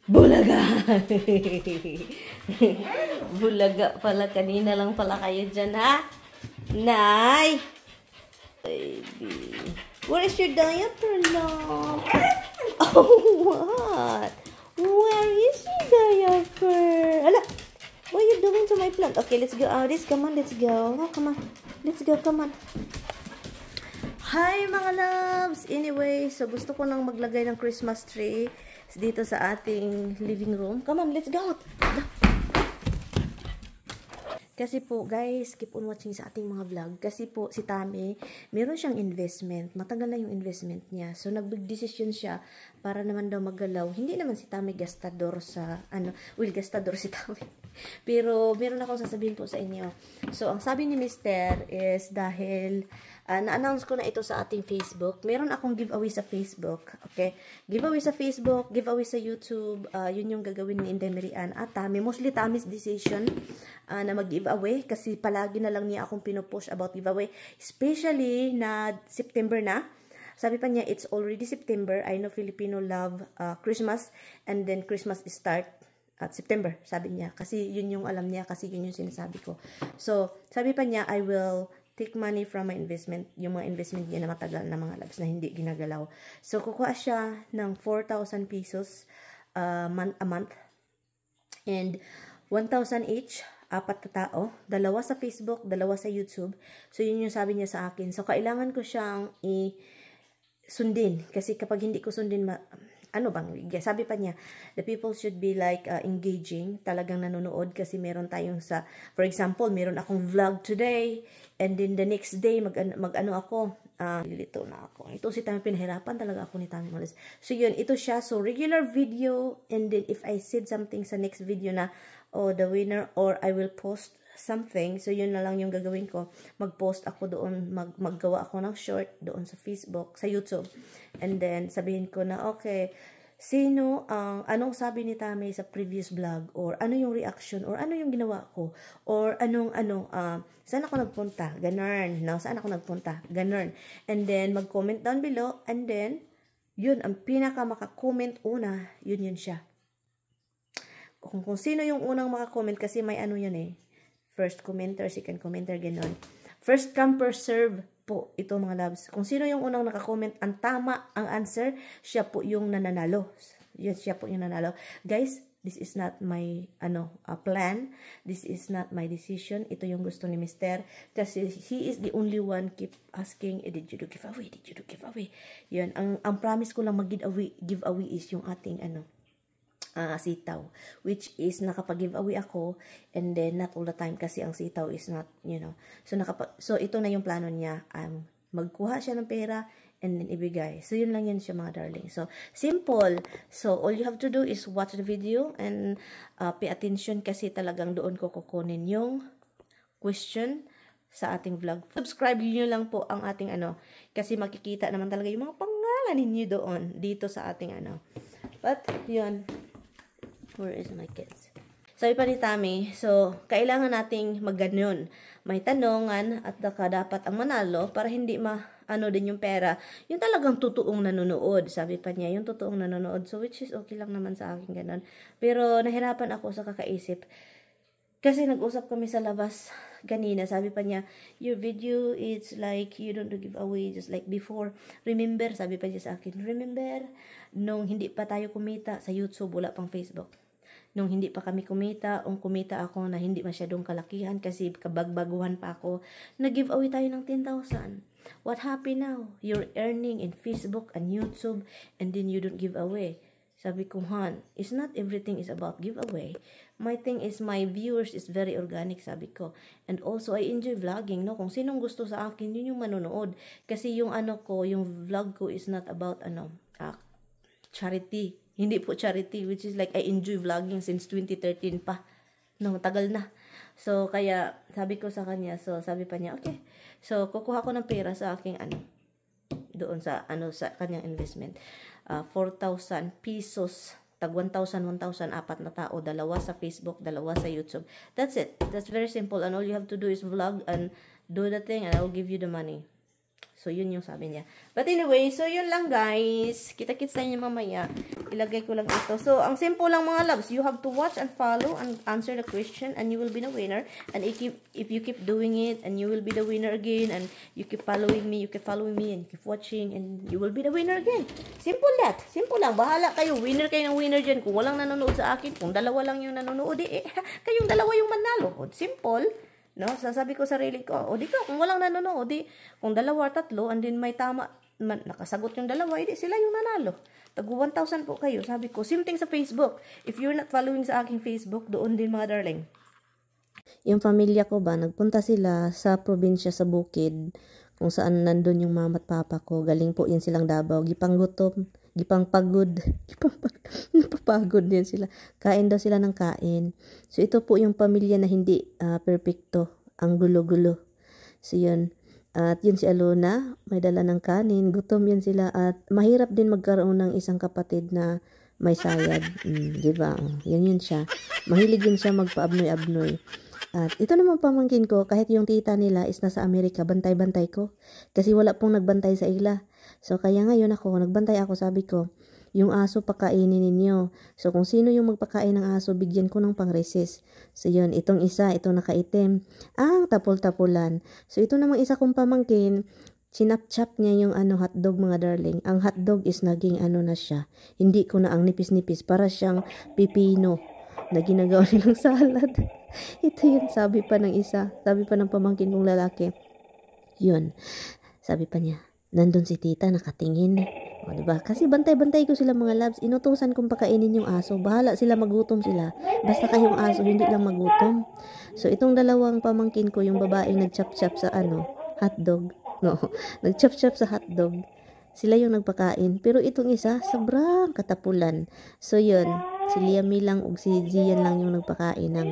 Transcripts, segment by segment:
Bulaga! Bulaga pala. Kanina lang pala kayo dyan, ha? Nay! Baby. Where is your diaper, love? Oh, what? Where is your diaper? Ala! What are you doing to my plant? Okay, let's go out. Come on, let's go. Oh, come on. Let's go, come on. Hi mga loves! Anyway, so gusto ko nang maglagay ng Christmas tree dito sa ating living room. Come on, let's go! Kasi po, guys, keep on watching sa ating mga vlog. Kasi po, si Tami, meron siyang investment. Matagal na yung investment niya. So, nag-decision siya para naman daw maggalaw. Hindi naman si Tami gastador sa, gastador si Tami. Pero, meron akong sasabihin po sa inyo. So, ang sabi ni Mr. is dahil na-announce ko na ito sa ating Facebook. Meron akong giveaway sa Facebook. Okay? Giveaway sa Facebook, giveaway sa YouTube. Yun yung gagawin ni Inday Marian at Tami. Mostly Tami's decision na mag-giveaway kasi palagi na lang niya akong pinupush about giveaway. Especially na September na. Sabi pa niya, it's already September. I know Filipino love Christmas and then Christmas start at September, sabi niya. Kasi yun yung alam niya, kasi yun yung sinasabi ko. So, sabi pa niya, I will take money from my investment, yung mga investment niya na matagal na mga labs na hindi ginagalaw. So, kukuha siya ng 4,000 pesos a month. And 1,000 each, 4 na tao, 2 sa Facebook, 2 sa YouTube. So, yun yung sabi niya sa akin. So, kailangan ko siyang sundin. Kasi kapag hindi ko sundin, sabi pa niya, the people should be like engaging, talagang nanonood kasi meron tayong for example, meron akong vlog today, and then the next day, lilito na ako. Ito si Tami, pinahirapan talaga ako ni Tami Malis. So yun, ito siya, so regular video, and then if I said something sa next video na, the winner, or I will post something, so yun na lang yung gagawin ko, mag-post ako doon, maggawa ako ng short doon sa Facebook, sa YouTube, and then sabihin ko na, okay, anong sabi ni Tami sa previous vlog, or ano yung reaction, or ano yung ginawa ko, or saan ako nagpunta, ganun, saan ako nagpunta, ganun, and then mag-comment down below, and then, yun, ang pinaka maka-comment una, yun siya. Kung sino yung unang maka-comment, kasi may yan first commenter, second commenter, gano'n. First come, first serve po ito mga loves. Kung sino yung unang naka-comment, ang tama, ang answer, siya po yung nananalo. Yes, siya po yung nanalo. Guys, this is not my plan. This is not my decision. Ito yung gusto ni Mr. Kasi he is the only one keep asking, did you do giveaway? Did you do giveaway? Yun, ang promise ko lang mag-giveaway is yung ating sitaw, which is nakapag-giveaway ako, and then not all the time kasi ang sitaw is not, so ito na yung plano niya, magkuha siya ng pera and then ibigay. So yun lang yan siya mga darling. So simple. So all you have to do is watch the video and pay attention kasi talagang doon ko kukunin yung question sa ating vlog. Subscribe niyo lang po ang ating kasi makikita naman talaga yung mga pangalan ninyo doon dito sa ating But yun, where is my kids? Sabi pa ni Tami, so, kailangan nating magganyan. May tanongan at dapat ang manalo para hindi din yung pera. Yung talagang totoong nanonood. Sabi pa niya, yung totoong nanonood. So, which is okay lang naman sa akin ganun. Pero, nahirapan ako sa kakaisip. Kasi nag-usap kami sa labas kanina. Sabi pa niya, your video, it's like you don't do giveaway just like before. Remember, sabi pa niya sa akin, remember, nung hindi pa tayo kumita sa YouTube, wala pang Facebook. Nung hindi pa kami kumita ako na hindi masyadong kalakihan kasi kabagbaguhan pa ako, nag-giveaway tayo ng 10,000. What happened now? You're earning in Facebook and YouTube and then you don't give away. Sabi ko, Han, it's not everything is about giveaway. My thing is, my viewers is very organic, sabi ko. And also, I enjoy vlogging, no? Kung sinong gusto sa akin, yun yung manonood. Kasi yung yung vlog ko is not about, charity. Hindi po charity, which is like, I enjoy vlogging since 2013 pa. No, tagal na. So, kaya, sabi ko sa kanya, so, sabi pa niya, okay. So, kukuha ko ng pera sa aking, doon sa, sa kanyang investment. 4,000 pesos. Tag 1,000, 1,000, 4 na tao. 2 sa Facebook, 2 sa YouTube. That's it. That's very simple. And all you have to do is vlog and do the thing and I will give you the money. So, yun yung sabi niya. But anyway, so yun lang guys. Kita-kits tayo niya mamaya. Ilagay ko lang ito. So, ang simple lang mga loves. You have to watch and follow and answer the question and you will be the winner. And if you keep doing it and you will be the winner again and you keep following me and you keep watching and you will be the winner again. Simple that. Simple lang. Bahala kayo. Winner kayo ng winner dyan. Kung walang nanonood sa akin, kung dalawa lang yung nanonood, kayong dalawa yung manalo. Simple. No, sasabi ko sarili ko, o di ka, kung walang nanonood, di, kung dalawa, tatlo, and then may tama, nakasagot yung dalawa, di sila yung nanalo. Tago 1,000 po kayo, sabi ko. Same thing sa Facebook. If you're not following sa aking Facebook, doon din mga darling. Yung pamilya ko ba, nagpunta sila sa probinsya sa bukid, kung saan nandun yung mama at papa ko. Galing po yun silang Davao, gipanggutom, gipangpagod, napapagod din sila. Kain daw sila ng kain. So, ito po yung pamilya na hindi perfecto. Ang gulo-gulo. So, yun. At yun si Alona, may dala ng kanin. Gutom yun sila. At mahirap din magkaroon ng isang kapatid na may sayad. Diba? Yun siya. Mahilig yun siya magpa-abnoy-abnoy. At ito naman pamangkin ko, kahit yung tita nila is nasa Amerika, bantay-bantay ko. Kasi wala pong nagbantay sa ila. So, kaya ngayon nagbantay ako, sabi ko, yung aso pakainin ninyo. So, kung sino yung magpakain ng aso, bigyan ko ng pang-resist. So, yun, itong isa, itong nakaitim, ang tapol-tapulan. So, ito namang isa kong pamangkin, chinap-chap niya yung hotdog mga darling. Ang hotdog is naging na siya. Hindi ko na ang nipis-nipis, para siyang pipino na ginagawa nilang salad. Ito yun, sabi pa ng isa, sabi pa ng pamangkin kong lalaki. Yun, sabi pa niya, nandun si tita, nakatingin. O, diba? Kasi bantay-bantay ko sila mga loves. Inutusan kong pakainin yung aso. Bahala sila, magutom sila. Basta kayong aso, hindi lang magutom. So, itong dalawang pamangkin ko, yung babaeng nag-chop-chop sa hotdog. No, nag-chop-chop sa hotdog. Sila yung nagpakain. Pero itong isa, sobrang katapulan. So, yun. Si Liam lang o si Zian lang yung nagpakain ng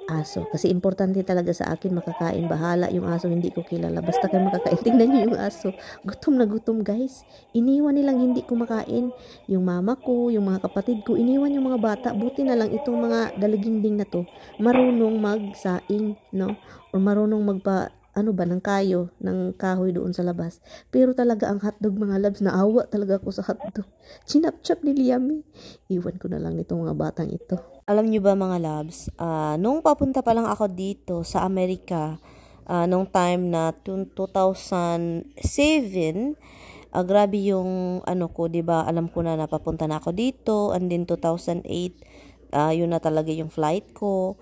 aso. Kasi importante talaga sa akin makakain. Bahala yung aso, hindi ko kilala. Basta kayo makakain. Tingnan nyo yung aso. Gutom na gutom guys. Iniwan nilang hindi kumakain. Yung mama ko, yung mga kapatid ko, iniwan yung mga bata. Buti na lang itong mga dalaginding na to, marunong magsaing, no? Or marunong ng kayo, ng kahoy doon sa labas. Pero talaga ang hotdog mga loves, naawa talaga ako sa hotdog. Chinap-chap ni Liam. Iwan ko na lang nitong mga batang ito. Alam nyo ba mga loves, nung papunta pa lang ako dito sa Amerika, nung time na 2007, grabe yung ko, diba? Alam ko na napapunta na ako dito, and then 2008, yun na talaga yung flight ko.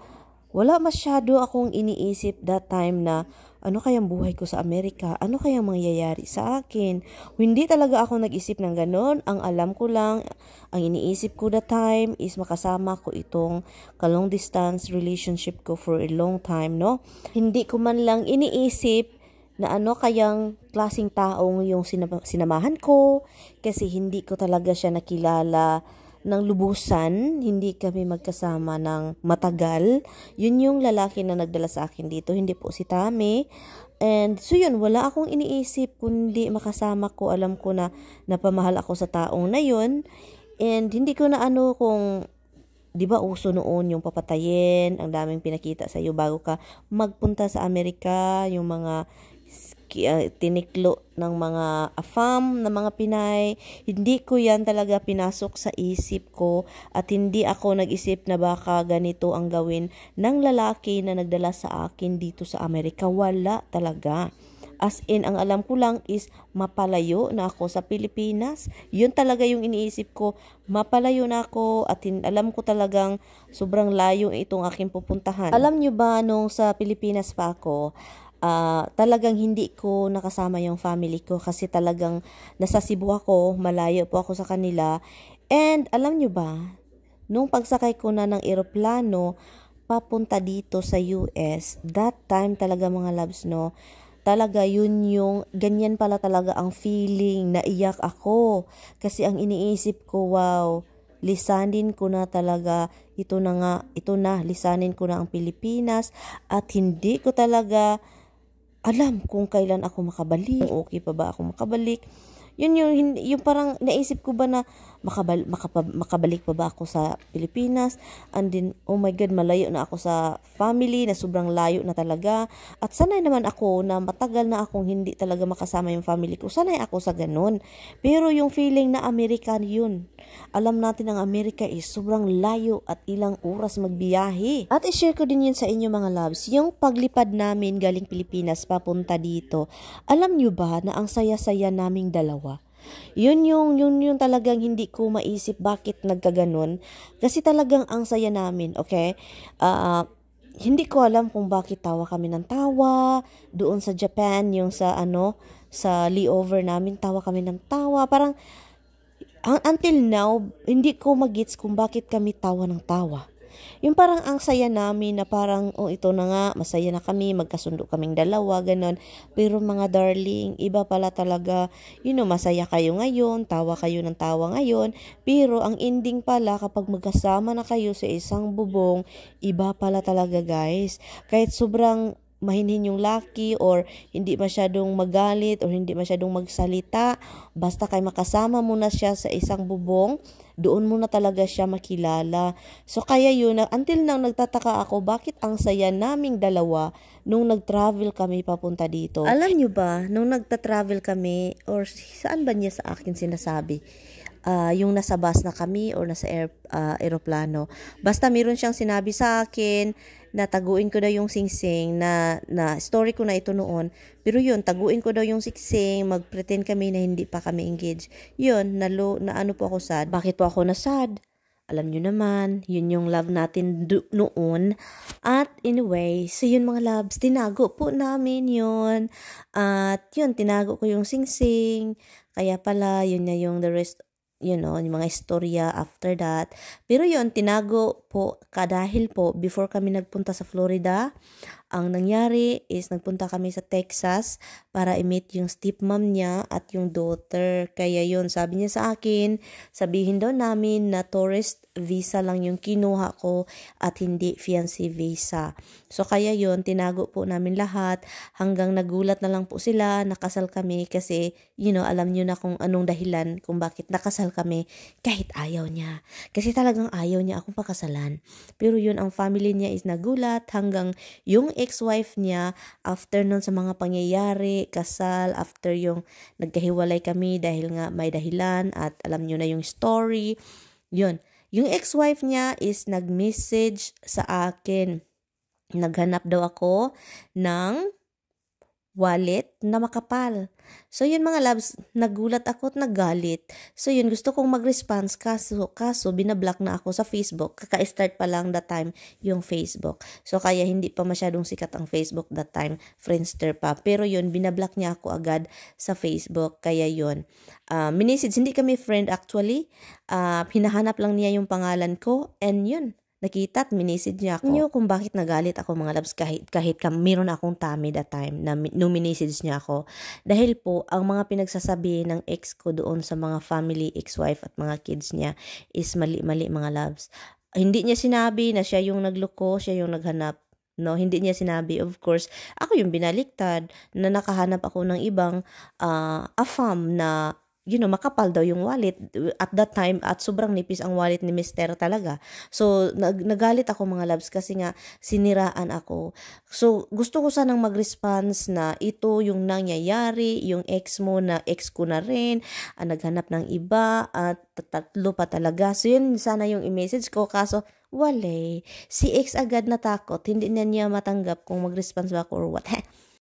Wala masyado akong iniisip that time na ano kayang buhay ko sa Amerika, ano kayang mangyayari sa akin. Hindi talaga ako nag-isip ng ganon. Ang alam ko lang, ang iniisip ko that time is makasama ko itong long distance relationship ko for a long time, no? Hindi ko man lang iniisip na ano kayang klaseng taong yung sinamahan ko, kasi hindi ko talaga siya nakilala ng lubusan, hindi kami magkasama ng matagal. Yun yung lalaki na nagdala sa akin dito, hindi po si Tami. And so yun, wala akong iniisip kundi makasama ko. Alam ko na napamahal ako sa taong na yun. And hindi ko na kung, di ba uso noon yung papatayin, ang daming pinakita sa iyo bago ka magpunta sa Amerika, yung mga tiniklo ng mga AFAM, ng mga Pinay. Hindi ko yan talaga pinasok sa isip ko, at hindi ako nag-isip na baka ganito ang gawin ng lalaki na nagdala sa akin dito sa Amerika. Wala talaga. As in, ang alam ko lang is mapalayo na ako sa Pilipinas. Yun talaga yung iniisip ko. Mapalayo na ako, at alam ko talagang sobrang layo itong aking pupuntahan. Alam nyo ba, nung sa Pilipinas pa ako, talagang hindi ko nakasama yung family ko, kasi talagang nasa Cebu ako, malayo po ako sa kanila. And alam nyo ba, nung pagsakay ko na ng eroplano papunta dito sa US, that time talaga mga loves, no, talaga yun yung ganyan pala talaga ang feeling, naiyak ako kasi ang iniisip ko, wow, lisanin ko na talaga, ito na, lisanin ko na ang Pilipinas, at hindi ko talaga alam kung kailan ako makabalik, okay pa ba ako makabalik. Yun yung parang naisip ko ba na makabalik pa ba ako sa Pilipinas, and then oh my god, malayo na ako sa family, na sobrang layo na talaga, at sanay naman ako na matagal na akong hindi talaga makasama yung family ko, sanay ako sa ganun. Pero yung feeling na American, yun, alam natin ang Amerika is sobrang layo at ilang oras magbiyahe. At i-share ko din yun sa inyo mga loves, yung paglipad namin galing Pilipinas papunta dito. Alam nyo ba na ang saya-saya naming dalawa? Yun yung talagang hindi ko maisip bakit nagkaganon. Kasi talagang ang saya namin, okay? Hindi ko alam kung bakit tawa kami ng tawa. Doon sa Japan, yung sa layover namin, tawa kami ng tawa. Parang, until now, hindi ko magets kung bakit kami tawa ng tawa. Yung parang ang saya namin na parang, oh ito na nga, masaya na kami, magkasundo kaming dalawa, ganon. Pero mga darling, iba pala talaga, masaya kayo ngayon, tawa kayo ng tawa ngayon, pero ang ending pala kapag magkasama na kayo sa isang bubong, iba pala talaga guys. Kahit sobrang mahinhin yung laki or hindi masyadong magalit or hindi masyadong magsalita, basta kay makasama mo na siya sa isang bubong, doon mo na talaga siya makilala. So kaya yun, until now nagtataka ako bakit ang saya naming dalawa nung nag-travel kami papunta dito. Alam nyo ba, nung nagta-travel kami, or saan ba niya sa akin sinasabi, yung nasa bus na kami or nasa aeroplano. Basta meron siyang sinabi sa akin na taguin ko daw yung singsing na story ko na ito noon. Pero yun, taguin ko daw yung singsing, mag-pretend kami na hindi pa kami engaged. Yun, na ano po ako sad. Bakit po ako na sad? Alam nyo naman, yun yung love natin noon. At anyway, so yun mga loves, tinago po namin yun. At yun, tinago ko yung singsing. Kaya pala, yun na yung the rest, yung mga istorya after that. Pero yun, tinago po dahil po before kami nagpunta sa Florida, ang nangyari is nagpunta kami sa Texas para i-meet yung stepmom niya at yung daughter. Kaya yun, sabi niya sa akin, sabihin daw namin na tourist visa lang yung kinuha ko at hindi fiancé visa. So kaya yun, tinago po namin lahat hanggang nagulat na lang po sila, nakasal kami kasi alam nyo na kung anong dahilan kung bakit nakasal kami kahit ayaw niya. Kasi talagang ayaw niya akong pakasalan. Pero yun, ang family niya is nagulat hanggang yung ex-wife niya, after nun sa mga pangyayari, kasal, after yung nagkahiwalay kami dahil nga may dahilan at alam nyo na yung story, yun. Yung ex-wife niya is nag-message sa akin. Naghanap daw ako ng wallet na makapal. So yun mga loves, nagulat ako at nagalit. So yun, gusto kong mag-response kaso binablock na ako sa Facebook. Kaka-start pa lang that time yung Facebook. So kaya hindi pa masyadong sikat ang Facebook that time, Friendster pa. Pero yun, binablock niya ako agad sa Facebook. Kaya yun, minisage, hindi kami friend actually. Hinahanap lang niya yung pangalan ko and yun, nakita at minisid niya ako. Niyo kung bakit nagalit ako mga loves kahit meron akong tummy that time na nung minisage niya ako. Dahil po, ang mga pinagsasabi ng ex ko doon sa mga family, ex-wife at mga kids niya is mali-mali mga loves. Hindi niya sinabi na siya yung nagloko, siya yung naghanap. No, hindi niya sinabi. Of course, ako yung binaliktad na nakahanap ako ng ibang afam na makapal daw yung wallet at that time at sobrang nipis ang wallet ni Mister talaga. So, nagalit ako mga loves kasi nga siniraan ako. So, gusto ko sanang mag-response na ito yung nangyayari, yung ex mo na ex ko na rin, naghanap ng iba at tatlo pa talaga. So, yun sana yung i-message ko kaso wala. Si ex agad natakot, hindi na niya matanggap kung mag-response ba ako or what.